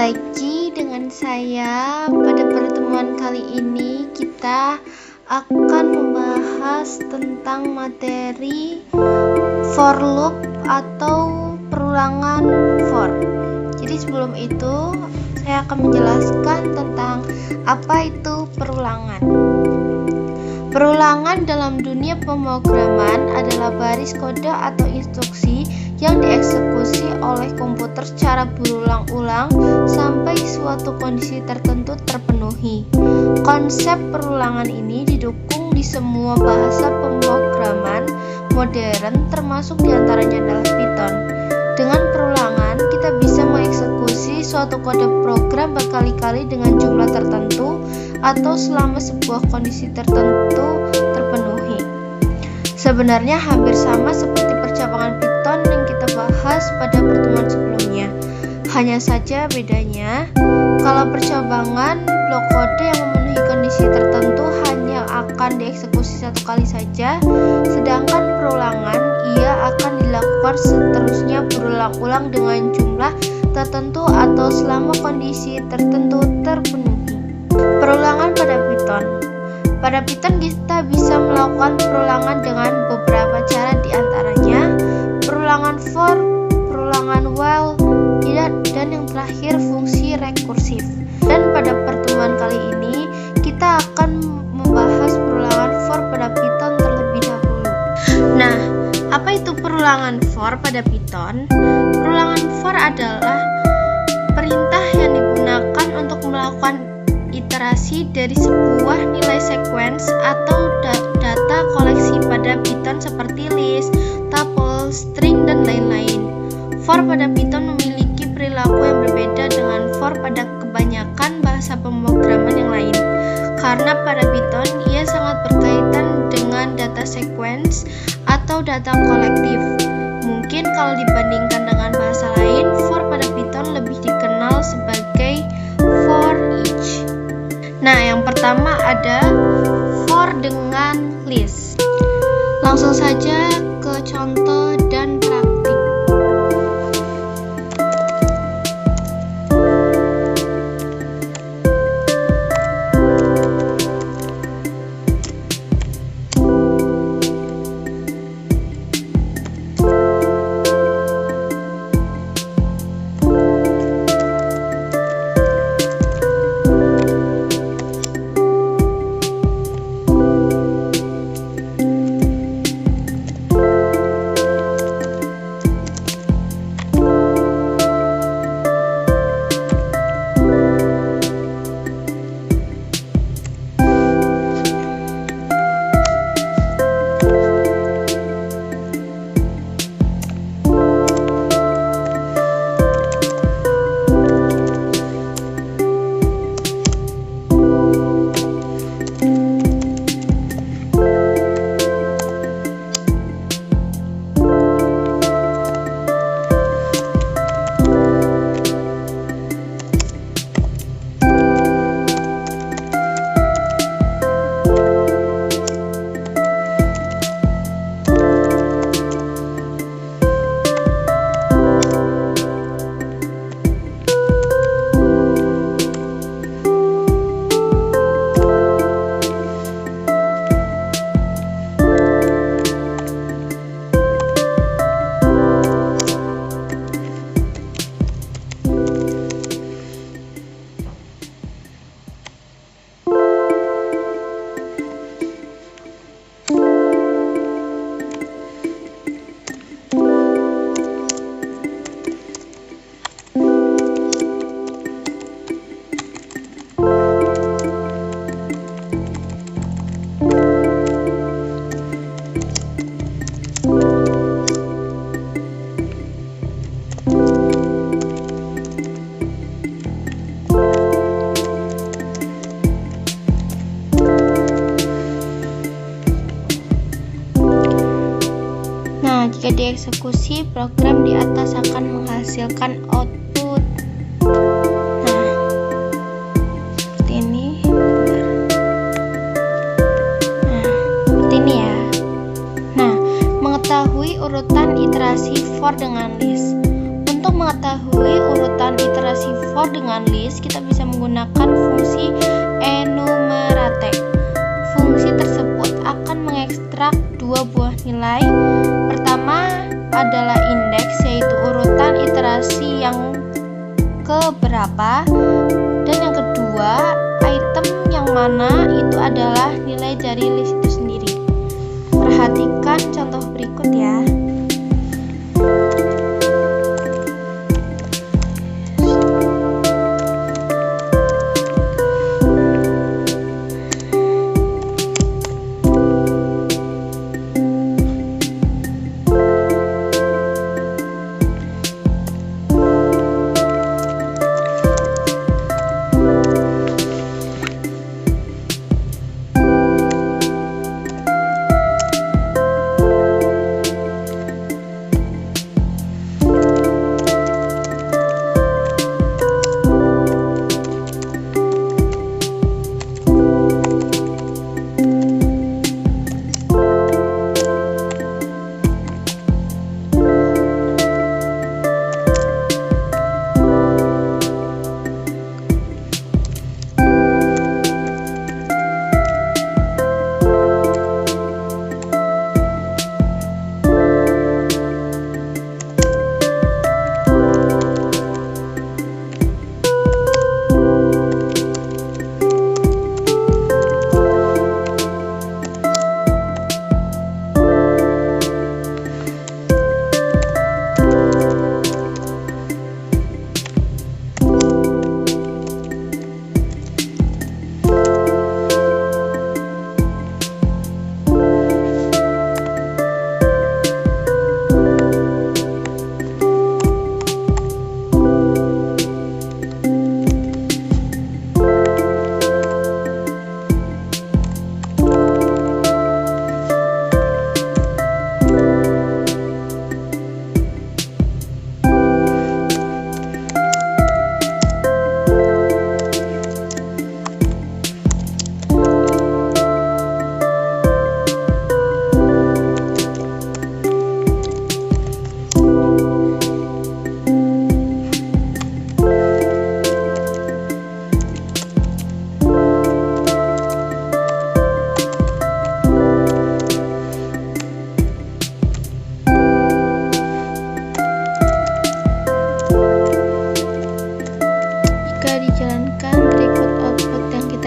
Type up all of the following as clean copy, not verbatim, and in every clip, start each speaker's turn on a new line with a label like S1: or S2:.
S1: lagi dengan saya. Pada pertemuan kali ini kita akan membahas tentang materi for loop atau perulangan for. Jadi sebelum itu saya akan menjelaskan tentang apa itu perulangan. Perulangan dalam dunia pemrograman adalah baris kode atau instruksi yang dieksekusi oleh komputer secara berulang-ulang sampai suatu kondisi tertentu terpenuhi. Konsep perulangan ini didukung di semua bahasa pemrograman modern, termasuk diantaranya adalah Python. Dengan perulangan, kita bisa mengeksekusi suatu kode program berkali-kali dengan jumlah tertentu atau selama sebuah kondisi tertentu terpenuhi. Sebenarnya hampir sama seperti percabangan Python yang kita bahas pada pertemuan sebelumnya. Hanya saja bedanya, kalau percabangan blok kode yang memenuhi kondisi tertentu hanya akan dieksekusi satu kali saja, sedangkan perulangan ia akan dilakukan seterusnya berulang-ulang dengan jumlah tertentu atau selama kondisi tertentu terpenuhi. Perulangan pada Python. Pada Python kita bisa melakukan perulangan dengan beberapa cara, diantaranya perulangan for, perulangan while, dan yang terakhir fungsi rekursif. Dan pada pertemuan kali ini kita akan membahas perulangan for pada Python terlebih dahulu. Nah, apa itu perulangan for pada Python? Perulangan for adalah perintah yang digunakan untuk melakukan iterasi dari sebuah nilai sequence atau data koleksi pada Python seperti list, tuple, string, dan lain-lain. For pada Python memiliki perilaku yang berbeda dengan for pada kebanyakan bahasa pemrograman yang lain. Karena pada Python ia sangat berkaitan dengan data sequence atau data kolektif. Mungkin kalau dibandingkan dengan bahasa lain, for pada Python lebih dikenal sebagai for each. Nah, yang pertama ada for dengan list. Langsung saja ke contoh dan praktik. Jika dieksekusi, program di atas akan menghasilkan output. Nah, seperti ini. Nah, seperti ini ya. Nah, mengetahui urutan iterasi for dengan list. Untuk mengetahui urutan iterasi for dengan list, kita bisa menggunakan fungsi enumerate. Fungsi tersebut akan mengekstrak dua buah nilai. Pertama adalah indeks, yaitu urutan iterasi yang keberapa, dan yang kedua item yang mana itu adalah nilai dari list itu sendiri. Perhatikan contoh berikut ya.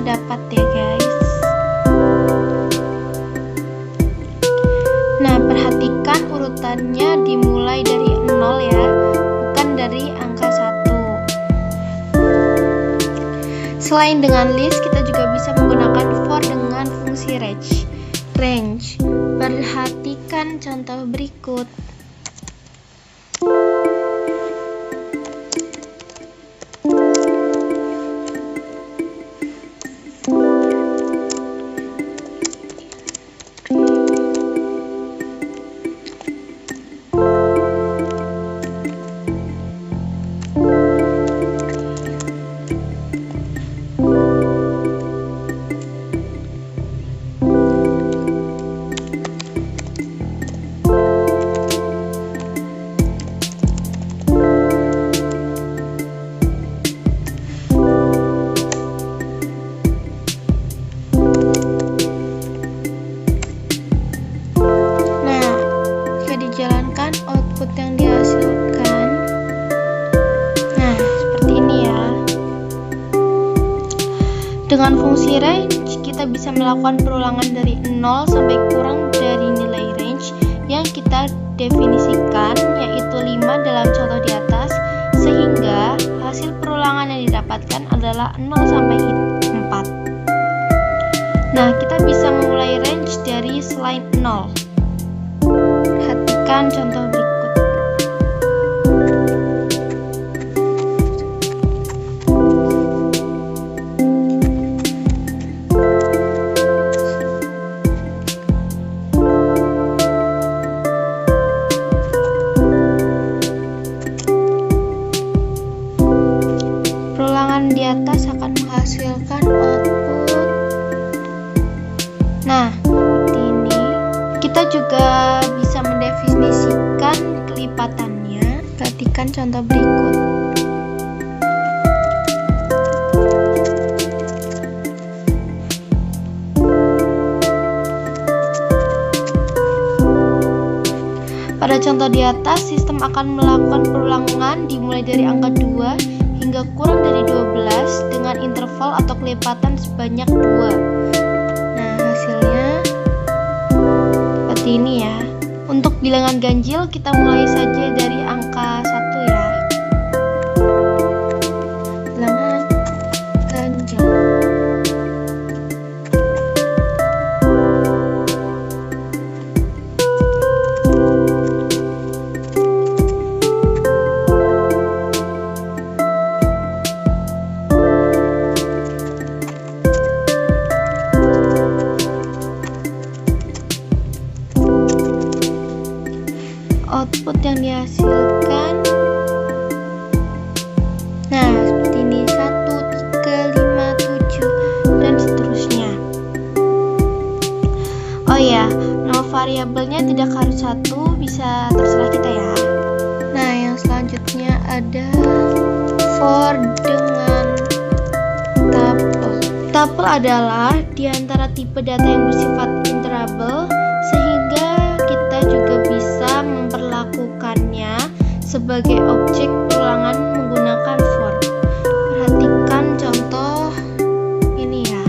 S1: Dapat ya guys. Nah, perhatikan urutannya dimulai dari 0 ya, bukan dari angka 1. Selain dengan list, kita juga bisa menggunakan for dengan fungsi range. Perhatikan contoh berikut. Jalankan output yang dihasilkan. Nah, seperti ini ya. Dengan fungsi range, kita bisa melakukan perulangan dari 0 sampai kurang dari nilai range yang kita definisikan, yaitu 5 dalam contoh di atas, sehingga hasil perulangan yang didapatkan adalah 0 sampai 4. Nah, kita bisa memulai range dari selain 0. Perhatikan contoh berikut. Perulangan di atas akan menghasilkan output. Nah, seperti ini. Kita juga bisa mendefinisikan Perhatikan contoh berikut. Pada contoh di atas, sistem akan melakukan perulangan dimulai dari angka 2 hingga kurang dari 12 dengan interval atau kelipatan sebanyak 2. Nah, hasilnya seperti ini ya. Untuk bilangan ganjil, kita mulai saja dari angka 1 ya. Bilangan ganjil. Output yang dihasilkan, nah seperti ini, 1, 3, 5, 7 dan seterusnya. Oh ya, nama variabelnya tidak harus 1, bisa terserah kita ya. Nah, yang selanjutnya ada for dengan tuple. Tuple adalah di antara tipe data yang bersifat interable, sehingga kita juga bisa memperlakukannya sebagai objek perulangan menggunakan for. Perhatikan contoh ini ya.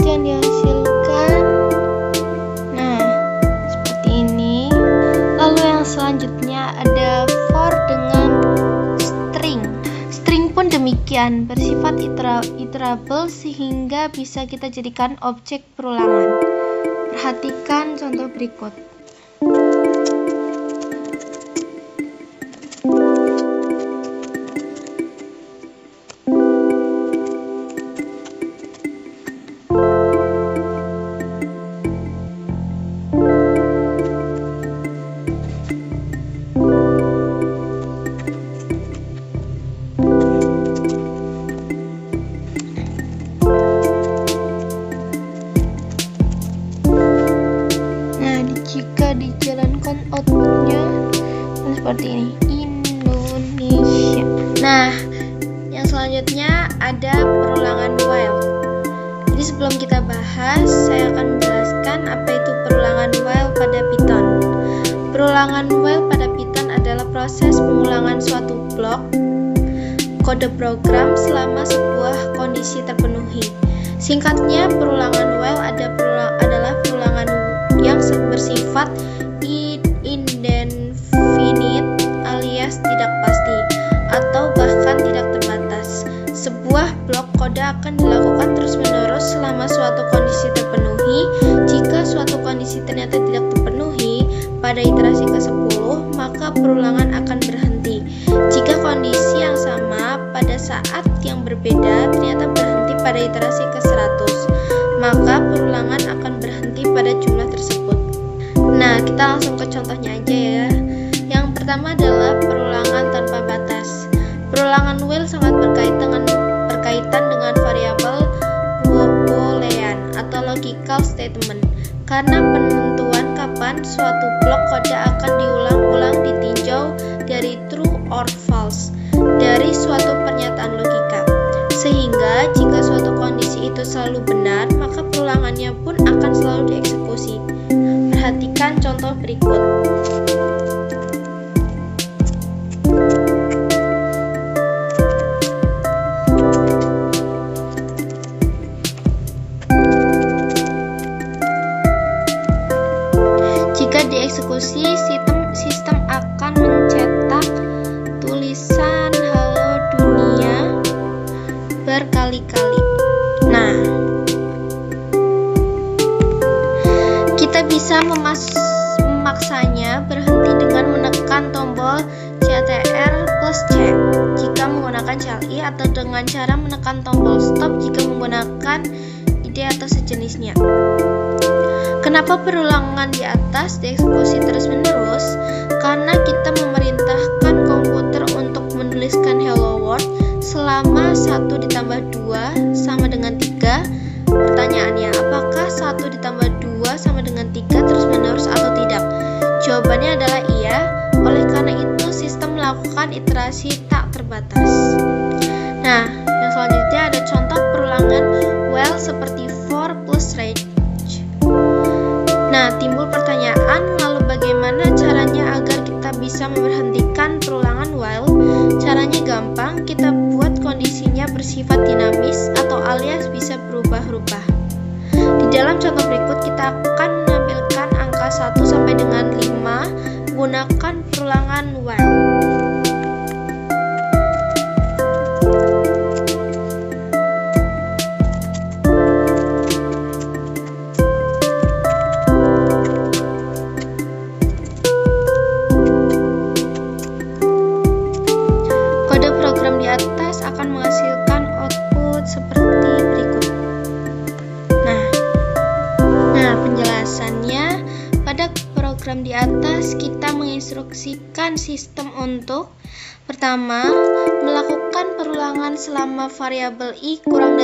S1: Yang dihasilkan, nah seperti ini. Lalu yang selanjutnya ada for dengan string. String pun demikian, bersifat iterable sehingga bisa kita jadikan objek perulangan. Perhatikan contoh berikut. Jika dijalankan outputnya seperti ini, Indonesia. Nah, yang selanjutnya ada perulangan while. Jadi sebelum kita bahas, saya akan menjelaskan apa itu perulangan while pada Python. Perulangan while pada Python adalah proses pengulangan suatu blok kode program selama sebuah kondisi terpenuhi. Singkatnya, perulangan while adalah perulangan yang bersifat indefinite alias tidak pasti atau bahkan tidak terbatas. Sebuah blok kode akan dilakukan terus-menerus selama suatu kondisi terpenuhi. Jika suatu kondisi ternyata tidak terpenuhi pada iterasi ke-10, maka perulangan akan berhenti. Jika kondisi yang sama pada saat yang berbeda ternyata berhenti pada iterasi ke-100, maka perulangan akan berhenti pada jumlah tersebut. Nah, kita langsung ke contohnya aja ya. Yang pertama adalah perulangan tanpa batas. Perulangan while sangat berkaitan dengan variabel Boolean atau logical statement, karena penentuan kapan suatu blok kode akan diulang-ulang ditinjau dari true or false dari suatu pernyataan logika. Sehingga jika suatu kondisi itu selalu benar, maka perulangannya pun akan selalu dieksekusi. Perhatikan contoh berikut. Jika dieksekusi, sistem akan mencetak tulisan "Halo Dunia" berkali-kali. Nah, kita bisa memaksanya menggunakan CLI atau dengan cara menekan tombol stop jika menggunakan IDE atau sejenisnya. Kenapa perulangan di atas dieksekusi terus-menerus? Karena kita memerintahkan komputer untuk menuliskan hello world selama 1 ditambah 2 sama dengan 3. Pertanyaannya, apakah 1 ditambah 2 sama dengan 3 terus-menerus atau tidak? Jawabannya adalah iya. Oleh karena itu, sistem melakukan iterasi tak terbatas. Nah, yang selanjutnya ada contoh perulangan while seperti for plus range. Nah, timbul pertanyaan, lalu bagaimana caranya agar kita bisa memberhentikan perulangan while? Caranya gampang, kita buat kondisinya bersifat dinamis atau alias bisa berubah-ubah. Di dalam contoh berikut, kita akan menampilkan angka 1 sampai dengan 5 menggunakan perulangan while. Kode program di atas akan menghasilkan output seperti berikut. Nah, penjelasannya, pada program di atas kita menginstruksikan sistem untuk pertama, melakukan perulangan selama variabel i kurang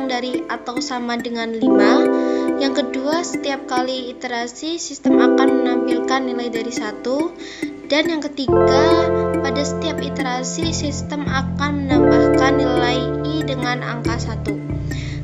S1: dari atau sama dengan 5. Yang kedua, setiap kali iterasi sistem akan menampilkan nilai dari 1. Dan yang ketiga, pada setiap iterasi sistem akan menambahkan nilai i dengan angka 1.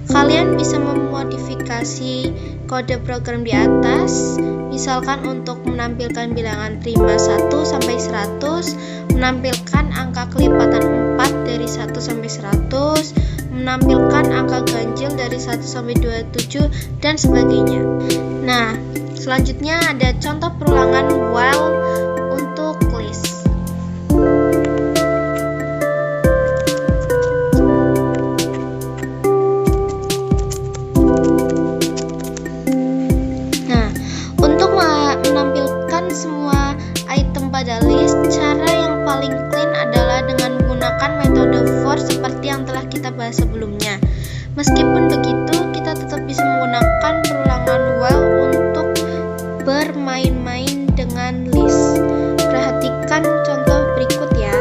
S1: Kalian bisa memodifikasi kode program di atas, misalkan untuk menampilkan bilangan prima 1 sampai 100, menampilkan angka kelipatan 4 dari 1 sampai 100, menampilkan angka ganjil dari 1 sampai 27, dan sebagainya. Nah, selanjutnya ada contoh perulangan while untuk list. Semua item pada list, cara yang paling clean adalah dengan menggunakan metode for seperti yang telah kita bahas sebelumnya. Meskipun begitu, kita tetap bisa menggunakan perulangan while untuk bermain-main dengan list. Perhatikan contoh berikut ya.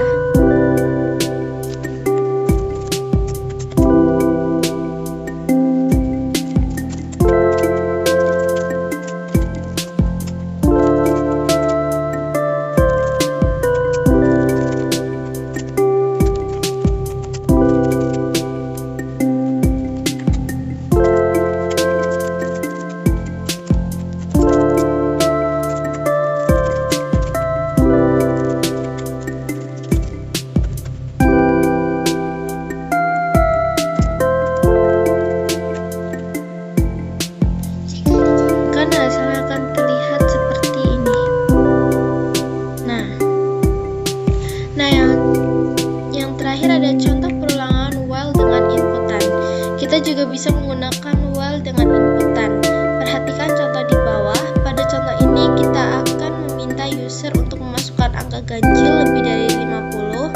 S1: Kita juga bisa menggunakan while dengan inputan. Perhatikan contoh di bawah. Pada contoh ini kita akan meminta user untuk memasukkan angka ganjil lebih dari 50.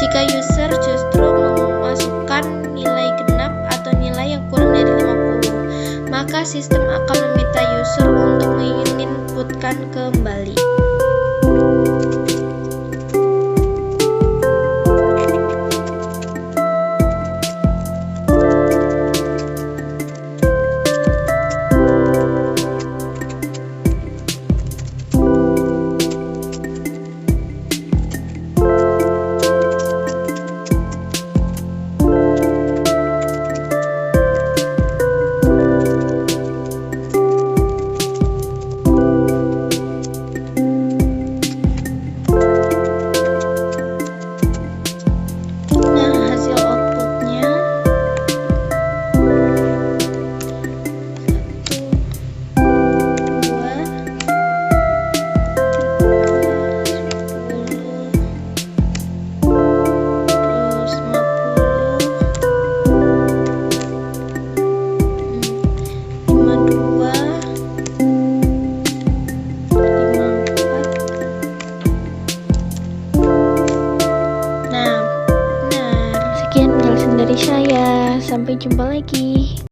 S1: Jika user justru memasukkan nilai genap atau nilai yang kurang dari 50, maka sistem akan meminta user untuk menginputkan kembali.
S2: Sampai jumpa lagi.